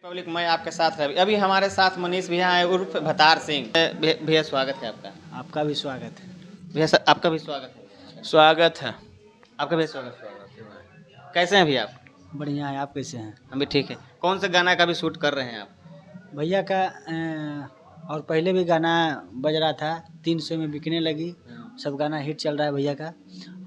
Public मैं आपके साथ रवि। अभी हमारे साथ मनीष भैया हैं उर्फ भतार सिंह। भैया स्वागत है आपका। आपका भी स्वागत है। भैया आपका भी स्वागत है। स्वागत है। आपका भी स्वागत है। कैसे हैं भैया आप? बढ़िया है। आप कैसे हैं? हम भी ठीक है। कौन से गाना का भी शूट कर रहे हैं आप? भैया का और पहले भी गाना बज रहा था, 300 में बिकने लगी। सब गाना हिट चल रहा है भैया का।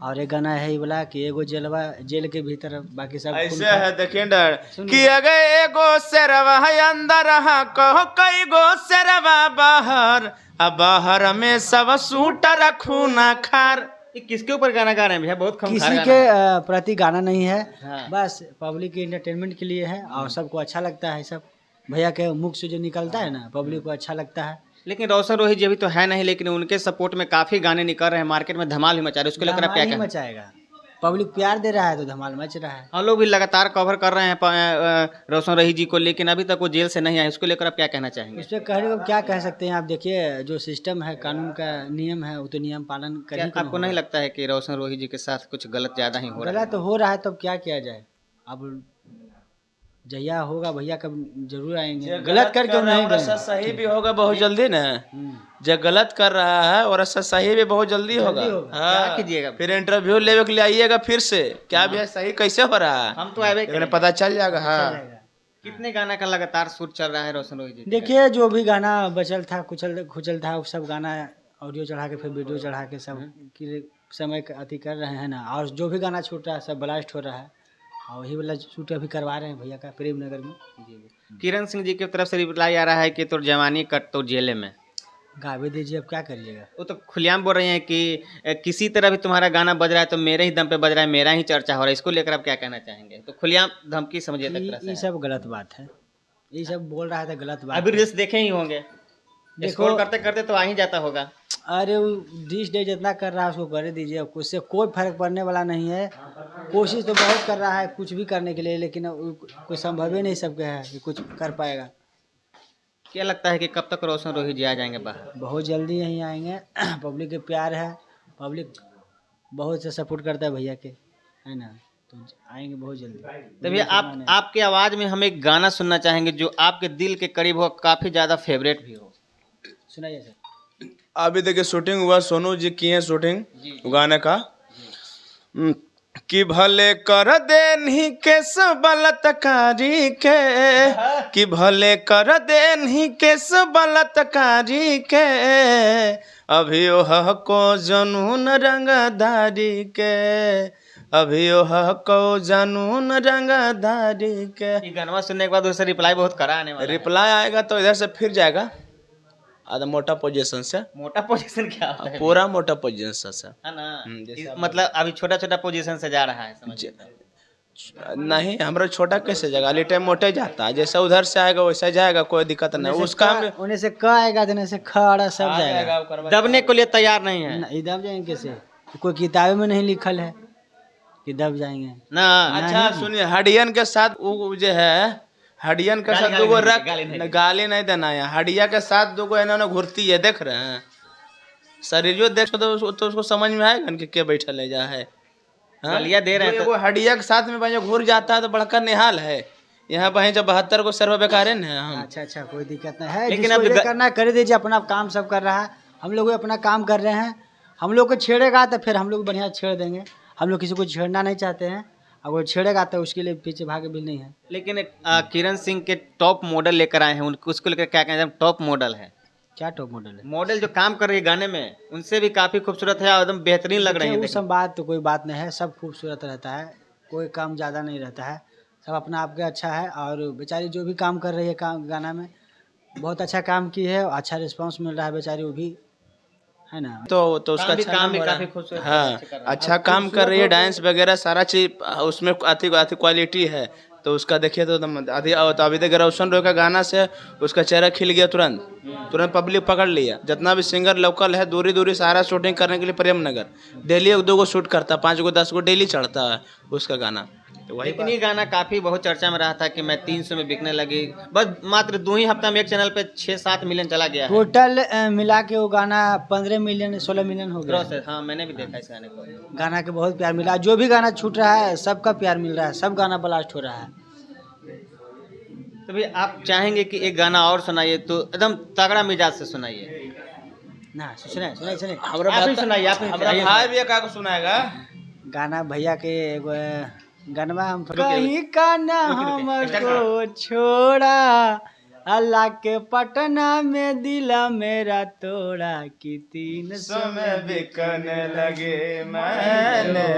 और एक गाना है ये बोला कि एगो जेलवा जेल के भीतर बाकी सब ऐसे है देखिए डर कि अगर एगो शेरवा है अंदर हा कहो कई गो शेरवा बाहर अब बाहर में सब सूटर खूना खार। ये किसके ऊपर गाना गा रहे हैं भैया? बहुत कम किसी गाना के है। प्रति गाना नहीं है। हाँ। बस पब्लिक के एंटरटेनमेंट के लिए है और सबको अच्छा लगता है। सब भैया के मुख से जो निकलता है ना, पब्लिक को अच्छा लगता है। लेकिन रोशन रोहित जी अभी तो है नहीं, लेकिन उनके सपोर्ट में काफी गाने निकल रहे हैं, मार्केट में धमाल भी मचा रहे हैं। उसको लेकर आप क्या धमाल ही कहना? मचाएगा। पब्लिक प्यार दे रहा है तो धमाल मच रहा है। हम लोग भी लगातार कवर कर रहे हैं रोशन रोहित जी को, लेकिन अभी तक वो जेल से नहीं आए। उसको लेकर आप क्या कहना चाहेंगे? इस पर कहने को क्या कह सकते हैं? आप देखिए, जो सिस्टम है, कानून का नियम है, वो तो नियम पालन कर ही क्या आपको नहीं लगता है कि रोशन रोहित जी के साथ कुछ गलत ज्यादा ही हो रहा है? गलत हो रहा है तब क्या किया जाए? अब जहिया होगा भैया कब जरूर आएंगे। गलत करके नहीं और ऐसा सही भी होगा बहुत जल्दी ना। जो गलत कर रहा है और ऐसा सही भी बहुत जल्दी होगा। क्या कीजिएगा? फिर इंटरव्यू लेवे के लिए आइएगा फिर से क्या भी सही कैसे हो रहा है हम तो आए लेकिन पता चल जाएगा। हाँ, कितने गाना का लगातार शूट चल रहा है रोशन रोहित जी? देखिए, जो भी गाना बचल था, खुचल था, वो सब गाना ऑडियो चढ़ा के फिर वीडियो चढ़ा के सब के समय अति कर रहे हैं ना। और जो भी गाना छूट रहा है सब ब्लास्ट हो रहा है। और वही वाला शूट अभी करवा रहे हैं भैया का प्रेम नगर में। किरण सिंह जी की तरफ से रिप्लाई आ रहा है कि तो जवानी कट तो जेले में। गावे दीजिए, अब क्या करिएगा। वो तो खुलेआम बोल रहे हैं कि किसी तरह भी तुम्हारा गाना बज रहा है तो मेरे ही दम पे बज रहा है, मेरा ही चर्चा हो रहा है। इसको लेकर आप क्या कहना चाहेंगे? तो खुलेआम धमकी समझिए तक तरह ये से। सब गलत बात है। ये सब बोल रहा है तो गलत बात अभी है। रील्स देखे ही होंगे, स्क्रॉल करते करते तो आ ही जाता होगा। अरे वो डिश डे जितना कर रहा है उसको कर दीजिए, उससे कोई फर्क पड़ने वाला नहीं है। कोशिश तो बहुत कर रहा है कुछ भी करने के लिए, लेकिन कोई संभव ही नहीं सबके है कि कुछ कर पाएगा। क्या लगता है कि कब तक रोशन रोहित जी आ जाएंगे बाहर? बहुत जल्दी यहीं आएंगे। पब्लिक के प्यार है, पब्लिक बहुत से सपोर्ट करता है भैया के, है ना, तो आएंगे बहुत जल्दी। तो भैया आपके आवाज़ में हम एक गाना सुनना चाहेंगे जो आपके दिल के करीब हो, काफ़ी ज़्यादा फेवरेट भी हो। सुनाइए सर। अभी देखिए शूटिंग हुआ, सोनू जी किए हैं शूटिंग गाने का। कि भले कर देनी केस बलात्कारी के, कि भले कर देनी केस बलात्कारी के, अभी ओह को जनून रंगदारी के, अभी ओह को जनून रंगदारी के। ये गाना सुनने के बाद उससे रिप्लाई बहुत कड़ा आने वाला है। रिप्लाई आएगा तो इधर से फिर जाएगा आधा मोटा पोजीशन से। मोटा पोजीशन क्या होता है? पूरा मोटा पोजीशन से है ना। जैसे मतलब अभी छोटा छोटा पोजीशन से जा रहा है, समझिए। नहीं, हमारा छोटा कैसे जाएगा? अली टाइम मोटे जाता है, जैसा उधर से आएगा वैसा जाएगा, कोई दिक्कत नहीं उसका। उन्हें से क आएगा, देने से खड़ा सब जाएगा। दबने को लिए तैयार नहीं है नहीं, दब जाएंगे कैसे? कोई किताबें में नहीं लिखल है कि दब जाएंगे ना। अच्छा सुनिए, हडियन के साथ वो जो है, हडियन के साथ दो रख गाली नहीं देना है। हडिया के साथ दो इन्होंने घुरती है, देख रहे हैं शरीर जो देख तो उसको समझ में आएगा कि क्या बैठा ले जा है। गालियां दे रहे हैं वो हडिया के साथ में भाई घुर जाता है तो बड़का निहाल है। यहाँ भाई जब 72 को सर्व बेकार है ना हम। अच्छा, कोई दिक्कत नहीं है, लेकिन लेकिन अब अब करना कर दीजिए। अपना काम सब कर रहा है, हम लोग भी अपना काम कर रहे हैं। हम लोग को छेड़ेगा तो फिर हम लोग बढ़िया छेड़ देंगे। हम लोग किसी को छेड़ना नहीं चाहते हैं, अगर छेड़ेगा तो उसके लिए पीछे भागे भी नहीं है। लेकिन किरण सिंह के टॉप मॉडल लेकर आए हैं, उसको लेकर क्या कहते हैं? टॉप मॉडल है। क्या टॉप मॉडल है? मॉडल जो काम कर रही है गाने में, उनसे भी काफी खूबसूरत है और एकदम बेहतरीन लग रही है। वो सब बात तो कोई बात नहीं है, सब खूबसूरत रहता है, कोई काम ज़्यादा नहीं रहता है, सब अपना आपके अच्छा है। और बेचारी जो भी काम कर रही है काम गाना में बहुत अच्छा काम की है, अच्छा रिस्पांस मिल रहा है बेचारी, वो भी है ना। तो उसका काम भी काफी खूबसूरत। हाँ, अच्छा काम कर रही है, डांस वगैरह सारा चीज उसमें अति क्वालिटी है। तो उसका देखिए तो अभी तक रोशन रोय का गाना से उसका चेहरा खिल गया, तुरंत पब्लिक पकड़ लिया। जितना भी सिंगर लोकल है दूरी सारा शूटिंग करने के लिए प्रेम नगर डेली 1-2 को शूट करता, 5 को 10 को डेली चढ़ता है उसका गाना। तो वही लेकिन ये गाना काफी बहुत चर्चा में रहा था कि मैं 300 में बिकने लगी, बस मात्र 2 ही हफ्ता में एक चैनल पे 6-7 मिलियन चला गया है। टोटल मिला के वो गाना 15 मिलियन 16 मिलियन हो गया। हाँ, मैंने भी देखा इस गाने को। गाना के बहुत प्यार मिला, जो भी गाना छूट रहा है सबका प्यार मिल रहा है, सब गाना ब्लास्ट हो रहा है। तो भी आप चाहेंगे कि एक गाना और सुनाइए, तो एकदम तगड़ा मिजाज से सुनाइए। ना सुने सुने सुने आप ही सुनाइए, आप ही हमारा सुनाइए। भाई भी का सुनाएगा। गाना भैया के एगो गनवा हम रुकिए, कहीं का ना रुकिए। हमको छोड़ा, अल्लाह के पटना में दिला मेरा तोड़ा, कि 300 में बिकने लगे मैंने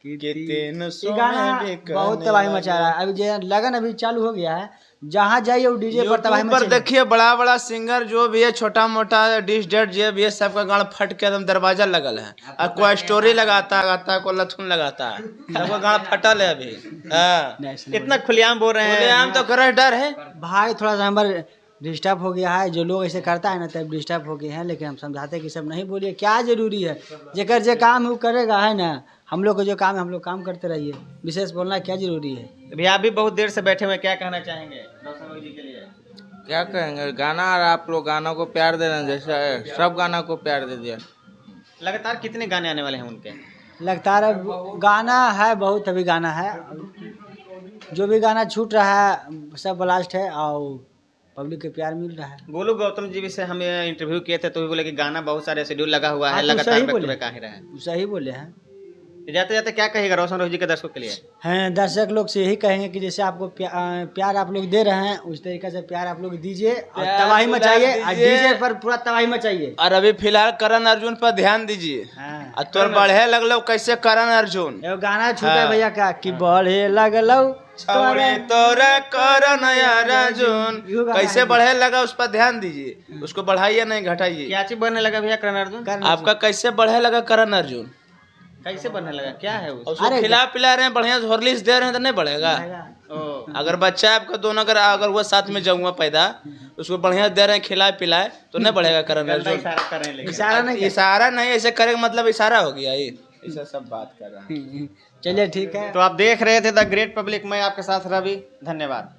कि कि 300 ये गाना में बिकने बहुत तबाही मचा रहा है। अभी जो लगन अभी चालू हो गया है, जहाँ जाइए वो डीजे पर तबाही यूट्यूब पर मचा देखिए बड़ा बड़ा सिंगर जो भी है, छोटा मोटा डिश डेट जो भी है, सबका गाना फट के एकदम दरवाजा लगल है। और कोई स्टोरी लगाता है, कोई लथुन लगाता है, सबका गाना फटल है अभी। हाँ, इतना खुलेआम बोल रहे हैं। आम तो कर डर है। भाई थोड़ा सा हमारे डिस्टर्ब हो गया है, जो लोग ऐसे करता है ना तब डिस्टर्ब हो गए हैं, लेकिन हम समझाते हैं कि सब नहीं बोलिए, क्या जरूरी है, जेकर जे काम है वो करेगा, है ना। हम लोग को जो काम है हम लोग काम करते रहिए, विशेष बोलना क्या जरूरी है। तो भैया आप भी बहुत देर से बैठे हुए, क्या कहना चाहेंगे रोशन रोय जी के लिए? क्या कहेंगे, गाना और आप लोग गानों को प्यार दे रहे हैं, जैसे सब गाना को प्यार दे दिया। लगातार कितने गाने आने वाले हैं उनके? लगता है गाना है बहुत, अभी गाना है, जो भी गाना छूट रहा है सब ब्लास्ट है और पब्लिक के प्यार मिल रहा है। गोलू गौतम जी से हम इंटरव्यू किए थे तो भी बोले कि गाना बहुत सारे शेड्यूल लगा हुआ है, हाँ, तो लगातार सही बैक टू बोले। बैक आ ही रहा है। वो सही बोले हैं। जाते जाते क्या कहेगा रोशन रोय जी के दर्शकों के लिए? हैं दर्शक लोग से यही कहेंगे कि जैसे आपको प्यार आप लोग दे रहे हैं, उस तरीके से प्यार आप लोग दीजिए और प्यार तबाही दुलार मचाइए, और दीजिए। डीजे पर पूरा तबाही मचाइए। और अभी फिलहाल करण अर्जुन पर ध्यान दीजिए। हाँ। और तोर बढ़े लगलो कैसे करण अर्जुन एगो गाना छूटा हाँ। भैया का कि बढ़े लगलो छौरे तोरा करण अर्जुन इहो गाना कैसे है। बढ़े लगा, उस पर ध्यान दीजिए, उसको बढ़ाइए नहीं घटाइए। क्या चीज बनने लगा भैया करण अर्जुन? आपका कैसे बढ़े लगा करण अर्जुन, कैसे बनने लगा, क्या है वो? उसको अरे खिला पिला रहे हैं, बढ़िया हॉर्लिक्स दे रहे हैं तो नहीं बढ़ेगा। ओ, अगर बच्चा है आपका दोनों, अगर वो साथ में जाऊंगा पैदा, उसको बढ़िया दे रहे हैं खिलाए पिलाए तो नहीं बढ़ेगा करण गंदा अर्जुन। इशारा कर रहे हैं लेकिन। इशारा नहीं इशारा नहीं, ऐसे करेगा मतलब इशारा हो गया ये, ऐसा सब बात कर रहा है। चलिए ठीक है। तो आप देख रहे थे द ग्रेट पब्लिक, मैं आपके साथ रवि, धन्यवाद।